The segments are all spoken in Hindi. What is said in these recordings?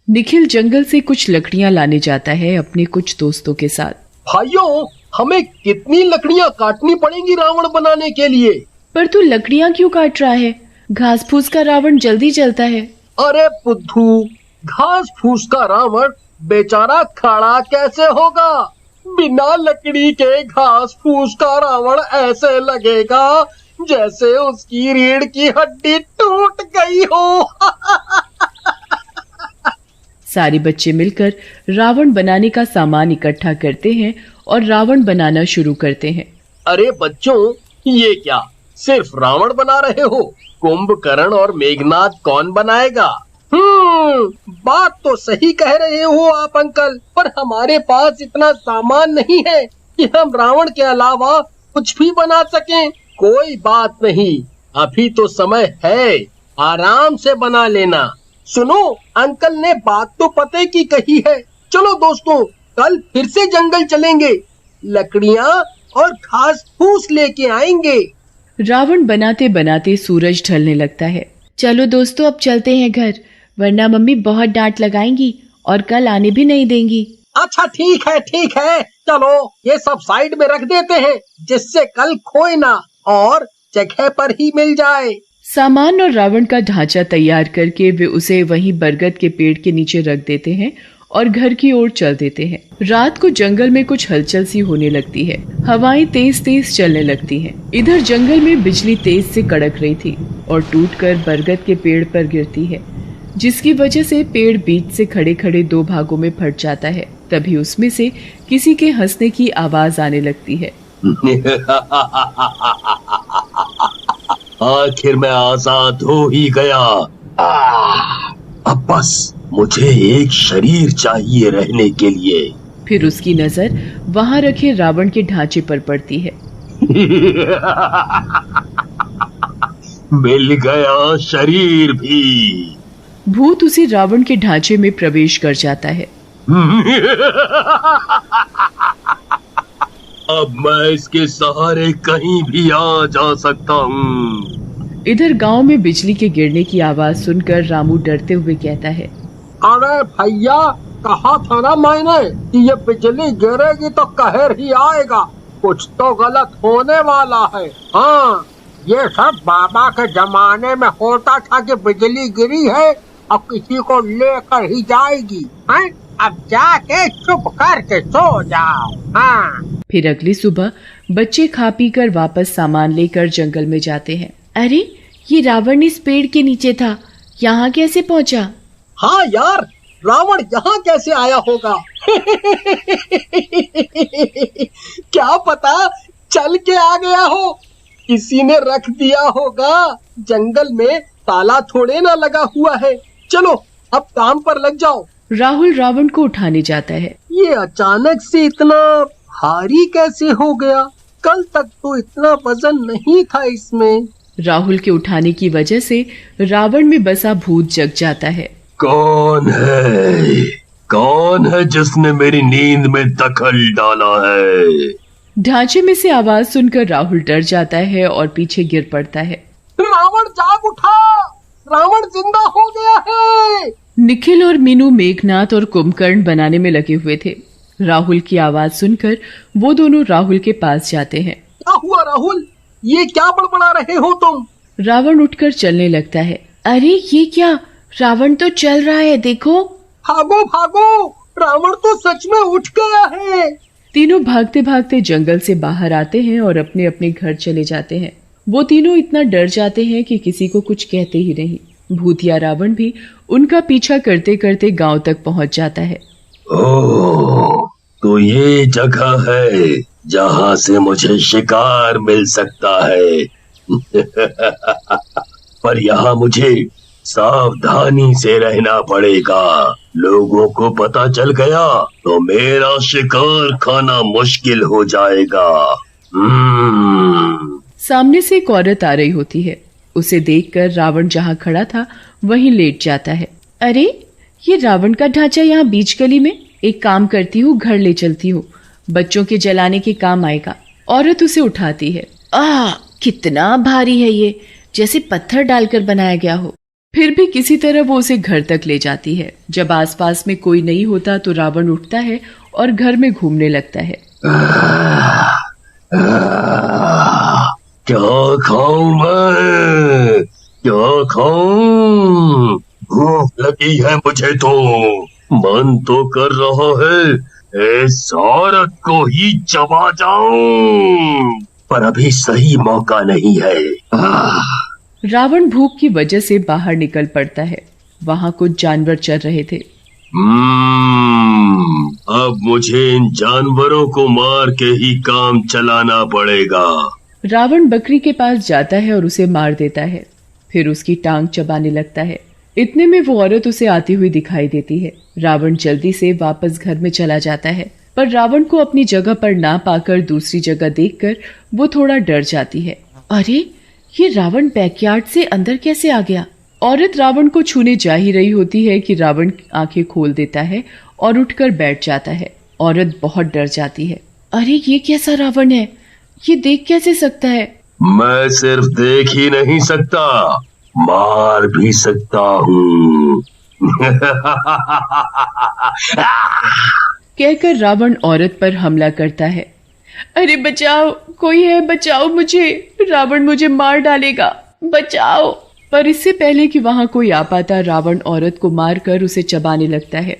निखिल जंगल से कुछ लकड़ियां लाने जाता है अपने कुछ दोस्तों के साथ। भाइयों, हमें कितनी लकड़ियां काटनी पड़ेंगी रावण बनाने के लिए? पर तू लकड़ियां क्यों काट रहा है? घास फूस का रावण जल्दी जलता है। अरे बुद्धू, घास फूस का रावण बेचारा खड़ा कैसे होगा? बिना लकड़ी के घास फूस का रावण ऐसे लगेगा जैसे उसकी रीढ़ की हड्डी टूट गई हो। सारे बच्चे मिलकर रावण बनाने का सामान इकट्ठा करते हैं और रावण बनाना शुरू करते हैं। अरे बच्चों, ये क्या सिर्फ रावण बना रहे हो? कुंभकर्ण और मेघनाद कौन बनाएगा? बात तो सही कह रहे हो आप अंकल, पर हमारे पास इतना सामान नहीं है कि हम रावण के अलावा कुछ भी बना सकें। कोई बात नहीं, अभी तो समय है, आराम से बना लेना। सुनो, अंकल ने बात तो पते की कही है। चलो दोस्तों, कल फिर से जंगल चलेंगे, लकड़ियाँ और घास फूस लेके आएंगे। रावण बनाते बनाते सूरज ढलने लगता है। चलो दोस्तों, अब चलते हैं घर, वरना मम्मी बहुत डांट लगाएंगी और कल आने भी नहीं देंगी। अच्छा ठीक है, चलो ये सब साइड में रख देते हैं, जिससे कल खोए ना और जगह पर ही मिल जाए। सामान और रावण का ढांचा तैयार करके वे उसे वहीं बरगद के पेड़ के नीचे रख देते हैं और घर की ओर चल देते हैं। रात को जंगल में कुछ हलचल सी होने लगती है। हवाएं तेज तेज चलने लगती हैं। इधर जंगल में बिजली तेज से कड़क रही थी और टूटकर बरगद के पेड़ पर गिरती है, जिसकी वजह से पेड़ बीच से खड़े खड़े दो भागों में फट जाता है। तभी उसमें से किसी के हंसने की आवाज आने लगती है। आखिर मैं आजाद हो ही गया। अब बस मुझे एक शरीर चाहिए रहने के लिए। फिर उसकी नजर वहां रखे रावण के ढांचे पर पड़ती है। मिल गया शरीर भी। भूत उसी रावण के ढांचे में प्रवेश कर जाता है। अब मैं इसके सहारे कहीं भी आ जा सकता हूँ। इधर गांव में बिजली के गिरने की आवाज सुनकर रामू डरते हुए कहता है, अरे भैया, कहा था ना मैंने कि ये बिजली गिरेगी तो कहर ही आएगा। कुछ तो गलत होने वाला है। हाँ, ये सब बाबा के जमाने में होता था कि बिजली गिरी है और किसी को लेकर ही जाएगी। हैं? अब जाके चुप करके सो जाओ। हाँ। फिर अगली सुबह बच्चे खा पी कर वापस सामान लेकर जंगल में जाते हैं। अरे, ये रावण इस पेड़ के नीचे था, यहाँ कैसे पहुँचा? हाँ यार, रावण यहाँ कैसे आया होगा? क्या पता चल के आ गया हो, किसी ने रख दिया होगा। जंगल में ताला थोड़े ना लगा हुआ है। चलो अब काम पर लग जाओ। राहुल रावण को उठाने जाता है। ये अचानक से इतना भारी कैसे हो गया? कल तक तो इतना वजन नहीं था इसमें। राहुल के उठाने की वजह से रावण में बसा भूत जग जाता है। कौन है जिसने मेरी नींद में दखल डाला है? ढांचे में से आवाज सुनकर राहुल डर जाता है और पीछे गिर पड़ता है। रावण जाग उठा, रावण जिंदा हो गया है। निखिल और मीनू मेघनाद और कुंभकर्ण बनाने में लगे हुए थे। राहुल की आवाज सुनकर वो दोनों राहुल के पास जाते हैं। क्या हुआ राहुल? ये क्या बड़बड़ा रहे हो तुम? रावण उठकर चलने लगता है। अरे ये क्या, रावण तो चल रहा है, देखो। भागो भागो, रावण तो सच में उठ गया है। तीनों भागते भागते जंगल से बाहर आते हैं और अपने अपने घर चले जाते हैं। वो तीनों इतना डर जाते हैं कि किसी को कुछ कहते ही नहीं। भूतिया रावण भी उनका पीछा करते करते गांव तक पहुंच जाता है। ओह, तो ये जगह है जहाँ से मुझे शिकार मिल सकता है। पर यहाँ मुझे सावधानी से रहना पड़ेगा। लोगों को पता चल गया तो मेरा शिकार खाना मुश्किल हो जाएगा। सामने से एक औरत आ रही होती है। उसे देखकर रावण जहाँ खड़ा था वहीं लेट जाता है। अरे, ये रावण का ढांचा यहाँ बीच गली में। एक काम करती हूँ, घर ले चलती हूँ, बच्चों के जलाने के काम आएगा। औरत उसे उठाती है। कितना भारी है ये, जैसे पत्थर डालकर बनाया गया हो। फिर भी किसी तरह वो उसे घर तक ले जाती है। जब आसपास में कोई नहीं होता तो रावण उठता है और घर में घूमने लगता है। क्या खाऊं मैं, क्या खाऊं? भूख लगी है मुझे तो, मन तो कर रहा है इस औरत को ही चबा जाऊं, पर अभी सही मौका नहीं है। रावण भूख की वजह से बाहर निकल पड़ता है। वहाँ कुछ जानवर चल रहे थे। अब मुझे इन जानवरों को मार के ही काम चलाना पड़ेगा। रावण बकरी के पास जाता है और उसे मार देता है, फिर उसकी टांग चबाने लगता है। इतने में वो औरत उसे आती हुई दिखाई देती है। रावण जल्दी से वापस घर में चला जाता है, पर रावण को अपनी जगह पर ना पाकर दूसरी जगह देखकर वो थोड़ा डर जाती है। अरे, ये रावण बैकयार्ड से अंदर कैसे आ गया? औरत रावण को छूने जा ही रही होती है कि रावण आंखें खोल देता है और उठकर बैठ जाता है। औरत बहुत डर जाती है। अरे, ये कैसा रावण है? ये देख कैसे सकता है? मैं सिर्फ देख ही नहीं सकता, मार भी सकता हूँ। कहकर रावण औरत पर हमला करता है। अरे बचाओ, कोई है, बचाओ मुझे, रावण मुझे मार डालेगा, बचाओ। पर इससे पहले कि वहां कोई आ पाता, रावण औरत को मारकर उसे चबाने लगता है।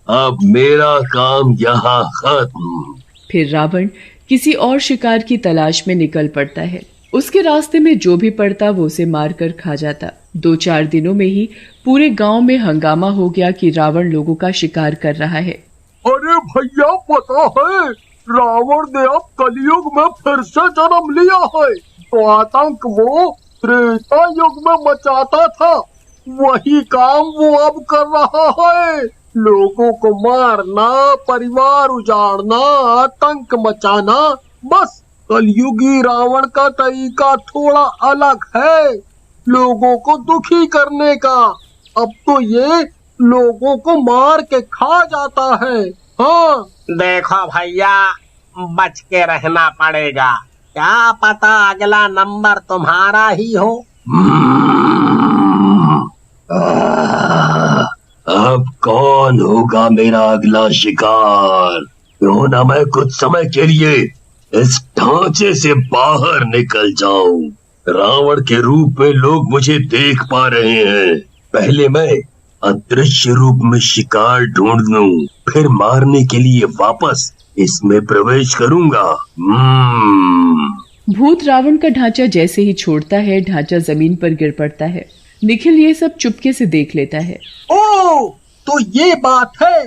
अब मेरा काम यहाँ खत्म। फिर रावण किसी और शिकार की तलाश में निकल पड़ता है। उसके रास्ते में जो भी पड़ता वो उसे मारकर खा जाता। 2-4 दिनों में ही पूरे गांव में हंगामा हो गया कि रावण लोगों का शिकार कर रहा है। अरे भैया, पता है, रावण ने अब कलयुग में फिर से जन्म लिया है। तो आतंक वो त्रेता युग में मचाता था, वही काम वो अब कर रहा है। लोगों को मारना, परिवार उजाड़ना, आतंक मचाना। बस कलयुगी रावण का तरीका थोड़ा अलग है, लोगों को दुखी करने का। अब तो ये लोगों को मार के खा जाता है। हाँ, देखो भैया, बच के रहना पड़ेगा, क्या पता अगला नंबर तुम्हारा ही हो। अब कौन होगा मेरा अगला शिकार? क्यों ना मैं कुछ समय के लिए इस ढांचे से बाहर निकल जाऊं। रावण के रूप में लोग मुझे देख पा रहे हैं। पहले मैं अदृश्य रूप में शिकार ढूंढ लूं, फिर मारने के लिए वापस इसमें प्रवेश करूंगा। भूत रावण का ढांचा जैसे ही छोड़ता है, ढांचा जमीन पर गिर पड़ता है। निखिल ये सब चुपके से देख लेता है। ओ, तो ये बात है,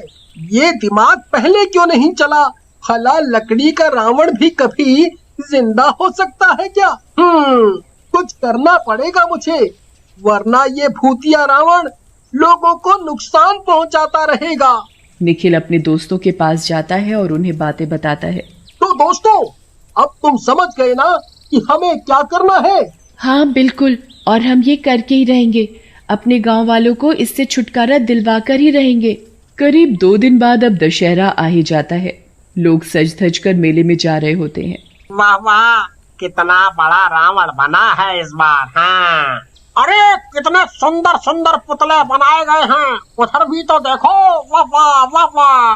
ये दिमाग पहले क्यों नहीं चला? भला लकड़ी का रावण भी कभी जिंदा हो सकता है क्या? कुछ करना पड़ेगा मुझे, वरना ये भूतिया रावण लोगों को नुकसान पहुंचाता रहेगा। निखिल अपने दोस्तों के पास जाता है और उन्हें बातें बताता है। तो दोस्तों, अब तुम समझ गए ना कि हमें क्या करना है? हाँ बिल्कुल, और हम ये करके ही रहेंगे। अपने गांव वालों को इससे छुटकारा दिलवा कर ही रहेंगे। करीब 2 दिन बाद अब दशहरा आ ही जाता है। लोग सज धज कर मेले में जा रहे होते हैं। वाह वाह, कितना बड़ा रावण बना है इस बार। हाँ, अरे कितने सुंदर सुंदर पुतले बनाए गए हैं, उधर भी तो देखो। वाह वाह, वाह वाह।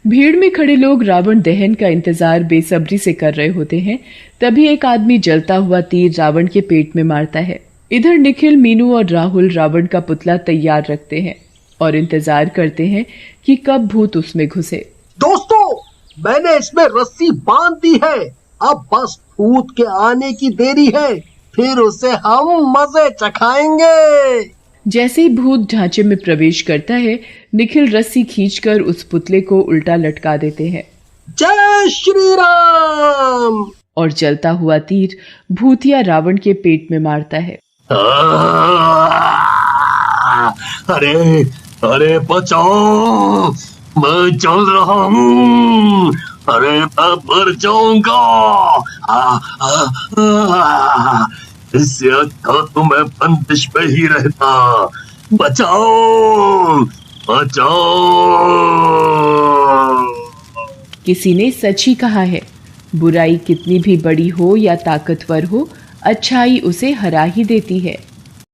भीड़ में खड़े लोग रावण दहन का इंतजार बेसब्री से कर रहे होते हैं। तभी एक आदमी जलता हुआ तीर रावण के पेट में मारता है। इधर निखिल, मीनू और राहुल रावण का पुतला तैयार रखते हैं और इंतजार करते हैं कि कब भूत उसमें घुसे। दोस्तों, मैंने इसमें रस्सी बांध दी है, अब बस भूत के आने की देरी है, फिर उसे हम मजे चखाएंगे। जैसे ही भूत ढांचे में प्रवेश करता है, निखिल रस्सी खींचकर उस पुतले को उल्टा लटका देते हैं। जय श्री राम। और जलता हुआ तीर भूतिया रावण के पेट में मारता है। अरे अरे बचाओ, मैं जल रहा हूँ। अरे मैं मर जाऊंगा। इससे अच्छा तो मैं बंदिश में ही रहता। बचाओ बचाओ। किसी ने सच ही कहा है, बुराई कितनी भी बड़ी हो या ताकतवर हो, अच्छाई उसे हरा ही देती है।